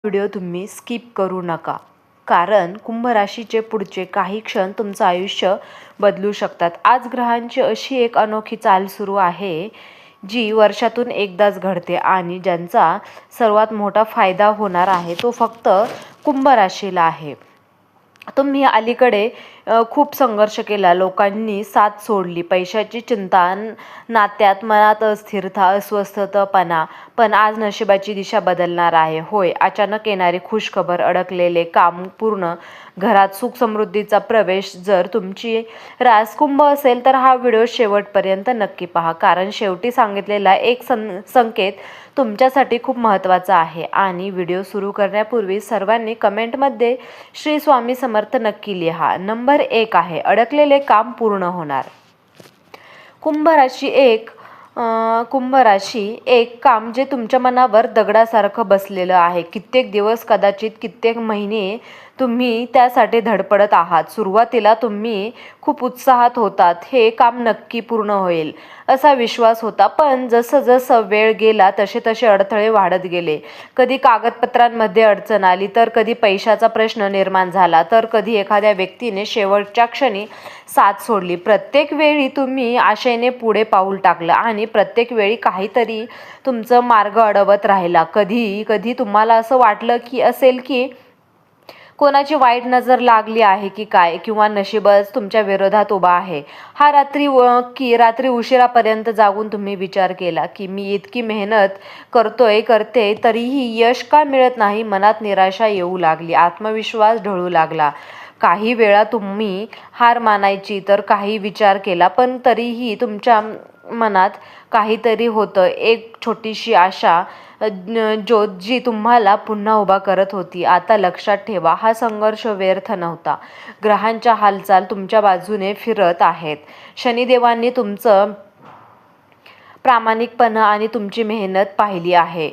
Video तुम्ही skip करू नका, कारण कुंभ राशीचे पुढचे काही क्षण तुमचं आयुष्य बदलू शकतात. आज ग्रहांची अशी एक अनोखी चाल सुरू आहे जी वर्षातून एकदाच घडते आणि ज्यांचा सर्वात मोठा फायदा होणार आहे तो फक्त कुंभ राशीला आहे. तुम्ही अलीकडे खूप संघर्ष केला, लोकांनी साथ सोडली, पैशाची चिंता, नात्यात मनात अस्थिरता, अस्वस्थपणा, पण आज नशिबाची दिशा बदलणार आहे. होय, अचानक येणारी खुशखबर, अडकलेले काम पूर्ण, घरात सुख समृद्धीचा प्रवेश. जर तुमची रास कुंभ असेल तर हा व्हिडिओ शेवटपर्यंत नक्की पहा, कारण शेवटी सांगितलेला एक संकेत तुमच्यासाठी खूप महत्त्वाचा आहे. आणि व्हिडिओ सुरू करण्यापूर्वी सर्वांनी कमेंटमध्ये श्री स्वामी समर्थ नक्की लिहा. नंबर 1 आहे, अडकलेले काम पूर्ण होणार. कुंभ राशी एक काम जे तुमच्या मनावर दगडासारखं बसलेलं आहे. कित्येक दिवस, कदाचित कित्येक महिने तुम्ही त्यासाठी धडपडत आहात. सुरुवातीला तुम्ही खूप उत्साहात होतात, हे काम नक्की पूर्ण होईल असा विश्वास होता. पण जसं जसं वेळ गेला तसे तसे अडथळे वाढत गेले. कधी कागदपत्रांमध्ये अडचण आली, तर कधी पैशाचा प्रश्न निर्माण झाला, तर कधी एखाद्या व्यक्तीने शेवटच्या क्षणी साथ सोडली. प्रत्येक वेळी तुम्ही आशेने पुढे पाऊल टाकलं आणि प्रत्येक वेळी काहीतरी तुमचं मार्ग अडवत राहिला. कधी कधी तुम्हाला असं वाटलं की कोणाची वाईट नजर लागली आहे की काय, किंवा नशीबच तुमच्या विरोधात उभा आहे. रात्री उशिरापर्यंत जागून तुम्ही विचार केला की मी इतकी मेहनत करते तरीही यश का मिळत नाही. मनात निराशा येऊ लागली, आत्मविश्वास ढळू लागला. काही वेळा तुम्ही हार मानायची तर काही विचार केला, पण तरीही तुमच्या मनात काहीतरी होतं, एक छोटीशी आशा, ज्योत जी तुम्हाला पुन्हा उभा करत होती. आता लक्षात ठेवा, हा संघर्ष व्यर्थ नव्हता. ग्रहांच्या हालचाल तुमच्या बाजूने फिरत आहेत. शनिदेवांनी तुमचं प्रामाणिकपणा आणि तुमची मेहनत पाहिली आहे.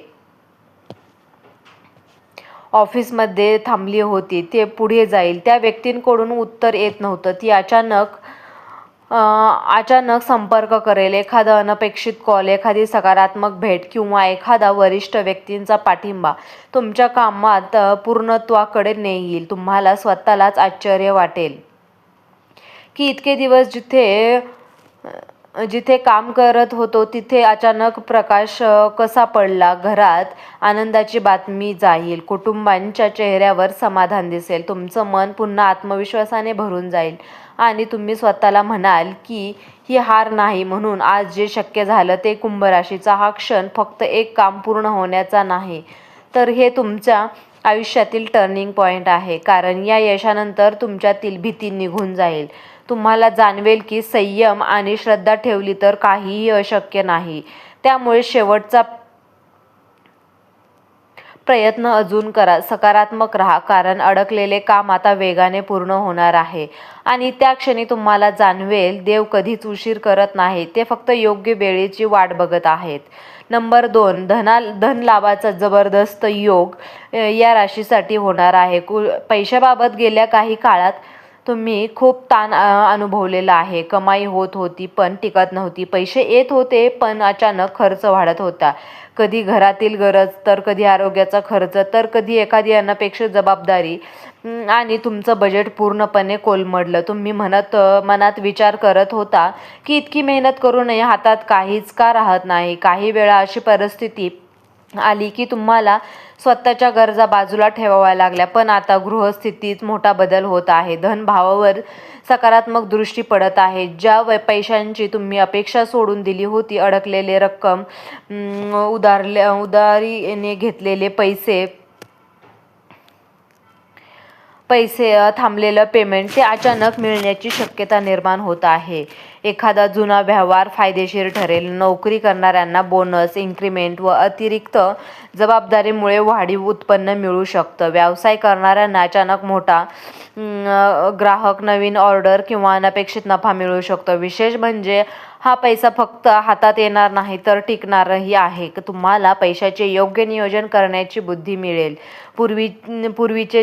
ऑफिसमध्ये थांबली होती ते पुढे जाईल, त्या व्यक्तींकडून उत्तर येत नव्हतं, ती अचानक संपर्क करेल. एखादा अनपेक्षित कॉल, एखादी सकारात्मक भेट किंवा एखादा वरिष्ठ व्यक्तींचा पाठिंबा तुमच्या कामात पूर्णत्वाकडे नेईल. तुम्हाला स्वतःलाच आश्चर्य वाटेल की इतके दिवस जिथे काम करत होतो तिथे अचानक प्रकाश कसा पडला. घरात आनंदाची बातमी जाईल, कुटुंबांच्या चेहऱ्यावर समाधान दिसेल, तुमचं मन पुन्हा आत्मविश्वासाने भरून जाईल आणि तुम्ही स्वतःला म्हणाल की ही हार नाही. म्हणून आज जे शक्य झालं ते कुंभ राशीचा हा क्षण फक्त एक काम पूर्ण होण्याचा नाही, तर हे तुमच्या आयुष्यातील टर्निंग पॉईंट आहे. कारण या यशानंतर तुमच्यातील भीती निघून जाईल. तुम्हाला जाणवेल की संयम आणि श्रद्धा ठेवली तर काहीही अशक्य नाही. त्यामुळे शेवटचा प्रयत्न अजून करा, सकारात्मक राहा, कारण अडकलेले काम आता वेगाने पूर्ण होणार आहे. आणि त्या क्षणी तुम्हाला जाणवेल, देव कधीच उशीर करत नाही, ते फक्त योग्य वेळेची वाट बघत आहेत. नंबर 2, धन लाभाचा जबरदस्त योग या राशीसाठी होणार आहे. पैशाबाबत गेल्या काही काळात तुम्ही खूप ताण अनुभवलेला आहे. कमाई होत होती पण टिकत नव्हती. पैसे येत होते पण अचानक खर्च वाढत होता. कधी घरातील गरज, तर कधी आरोग्याचा खर्च, तर कधी एखादी अनपेक्षित जबाबदारी, आणि तुमचं बजेट पूर्णपणे कोलमडलं. तुम्ही मनात विचार करत होता की इतकी मेहनत करूनही हातात काहीच का राहत नाही. काही वेळा अशी परिस्थिती आली की तुम्हाला स्वतःच्या गरजा बाजूला ठेवाव्या लागल्या. पण आता गृहस्थितीत मोठा बदल होत आहे. धनभावावर सकारात्मक दृष्टी पडत आहे. ज्या पैशांची तुम्ही अपेक्षा सोडून दिली होती, अडकलेले रक्कम, उधारीने घेतलेले पैसे, थांबलेलं पेमेंट, ते अचानक मिळण्याची शक्यता निर्माण होत आहे. एखादा जुना व्यवहार फायदेशीर ठरेल. नोकरी करणाऱ्यांना बोनस, इन्क्रिमेंट व अतिरिक्त जबाबदारीमुळे वाढीव उत्पन्न मिळू शकतं. व्यवसाय करणाऱ्यांना अचानक मोठा ग्राहक, नवीन ऑर्डर किंवा अनपेक्षित नफा मिळू शकतो. विशेष म्हणजे हा पैसा फक्त हातात येणार नाही तर टिकणारही आहे. तुम्हाला पैशाचे योग्य नियोजन करण्याची बुद्धी मिळेल. पूर्वीचे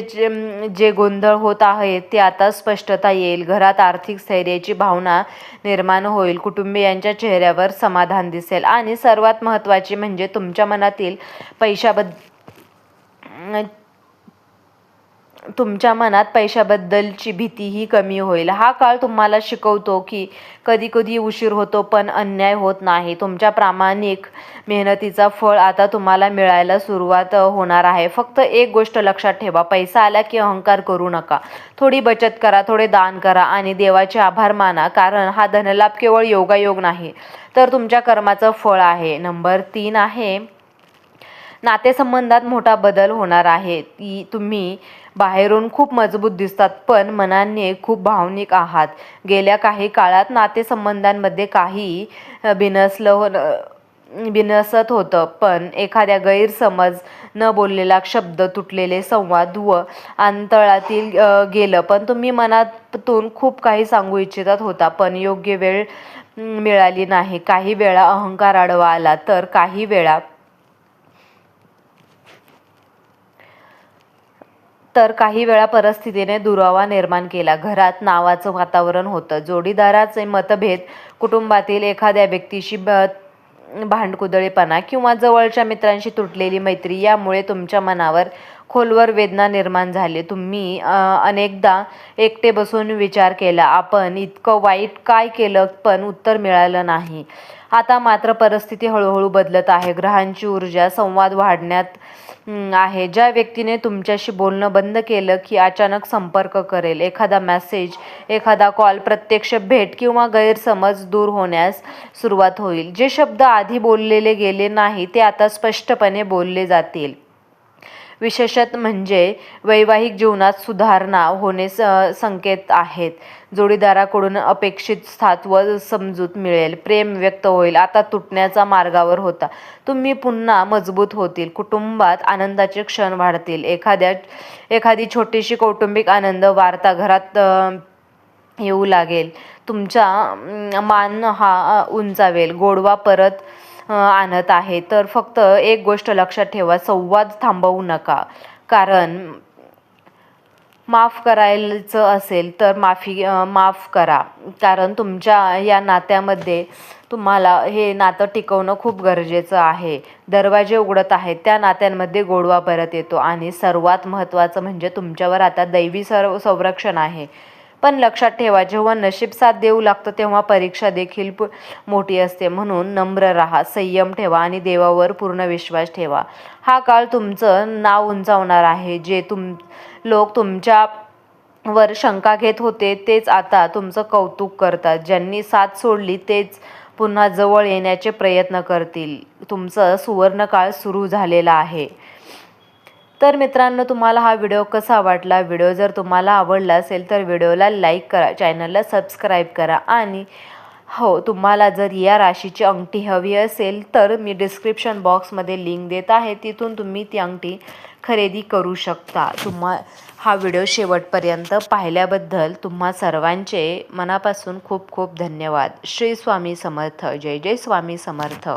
जे गोंधळ होत आहेत ते आता स्पष्टता येईल. घरात आर्थिक स्थैर्याची भावना निर्माण होईल. कुटुंबियांच्या चेहऱ्यावर समाधान दिसेल आणि सर्वात महत्त्वाचे म्हणजे तुमच्या मनातील तुमच्या मनात पैशाबद्दलची भीतीही कमी होईल. हा काळ तुम्हाला शिकवतो की कधी कधी उशीर होतो पण अन्याय होत नाही. तुमच्या प्रामाणिक मेहनतीचा फळ आता तुम्हाला मिळायला सुरुवात होणार आहे. फक्त एक गोष्ट लक्षात ठेवा, पैसा आला की अहंकार करू नका. थोडी बचत करा, थोडे दान करा आणि देवाचे आभार माना, कारण हा धनलाभ केवळ योगायोग नाही तर तुमच्या कर्माचं फळ आहे. नंबर 3 आहे, नातेसंबंधात मोठा बदल होणार आहे. तुम्ही बाहेरून खूप मजबूत दिसतात पण मनाने खूप भावनिक आहात. गेल्या काही काळात नातेसंबंधांमध्ये काही बिनसत होतं, पण एखाद्या गैरसमज, न बोललेला शब्द, तुटलेले संवाद व अंतराळातील गेलं. पण तुम्ही मनातून खूप काही सांगू इच्छितात होता पण योग्य वेळ मिळाली नाही. काही वेळा अहंकार आडवा आला तर काही वेळा परिस्थितीने दुरावा निर्माण केला. घरात नावाचं वातावरण होतं. जोडीदाराचे मतभेद, कुटुंबातील एखाद्या व्यक्तीशी भांडकुदळेपणा किंवा जवळच्या मित्रांशी तुटलेली मैत्री यामुळे तुमच्या मनावर खोलवर वेदना निर्माण झाली. तुम्ही अनेकदा एकटे बसून विचार केला, आपण इतकं वाईट काय केलं, पण उत्तर मिळालं नाही. आता मात्र परिस्थिती हळूहळू बदलत आहे. ग्रहांची ऊर्जा संवाद वाढण्यात आहे. ज्या व्यक्तीने तुमच्याशी बोलणं बंद केलं की अचानक संपर्क करेल. एखादा मेसेज, एखादा कॉल, प्रत्यक्ष भेट किंवा गैरसमज दूर होण्यास सुरुवात होईल. जे शब्द आधी बोललेले गेले नाही ते आता स्पष्टपणे बोलले जातील. विशेषत म्हणजे वैवाहिक जीवनात सुधारणा होणे संकेत आहेत. जोडीदाराकडून अपेक्षित साथ व समजूत मिळेल. प्रेम व्यक्त होईल. आता तुटण्याच्या मार्गावर होता तुम्ही पुन्हा मजबूत होतील. कुटुंबात आनंदाचे क्षण वाढतील. एखादी छोटीशी कौटुंबिक आनंद वार्ता घरात येऊ लागेल. तुमचा मान हा उंचावेल. गोडवा परत आणत आहे. तर फक्त एक गोष्ट लक्षात ठेवा, संवाद थांबवू नका. कारण माफ करायचं असेल तर माफ करा. कारण तुमच्या या नात्यामध्ये तुम्हाला हे नातं टिकवणं खूप गरजेचं आहे. दरवाजे उघडत आहेत, त्या नात्यांमध्ये गोडवा परत येतो आणि सर्वात महत्त्वाचं म्हणजे तुमच्यावर आता दैवी संरक्षण आहे. पण लक्षात ठेवा, जेव्हा नशीब साथ देऊ लागतं तेव्हा परीक्षा देखील मोठी असते. म्हणून नम्र राहा, संयम ठेवा आणि देवावर पूर्ण विश्वास ठेवा. हा काळ तुमचं नाव उंचावणार आहे. जे लोक तुमच्यावर शंका घेत होते तेच आता तुमचं कौतुक करतात. ज्यांनी साथ सोडली तेच पुन्हा जवळ येण्याचे प्रयत्न करतील. तुमचं सुवर्णकाळ सुरू झालेला आहे. तर मित्रांनो, तुम्हाला हा व्हिडिओ कसा वाटला? व्हिडिओ जर तुम्हाला आवडला असेल तर व्हिडिओला लाईक करा, चॅनलला सबस्क्राईब करा आणि हो, तुम्हाला जर या राशीची अंगठी हवी असेल तर मी डिस्क्रिप्शन बॉक्समध्ये लिंक देत आहे, तिथून तुम्ही ती अंगठी खरेदी करू शकता. हा व्हिडिओ शेवटपर्यंत पाहिल्याबद्दल तुम्हा सर्वांचे मनापासून खूप खूप धन्यवाद. श्री स्वामी समर्थ. जय जय स्वामी समर्थ.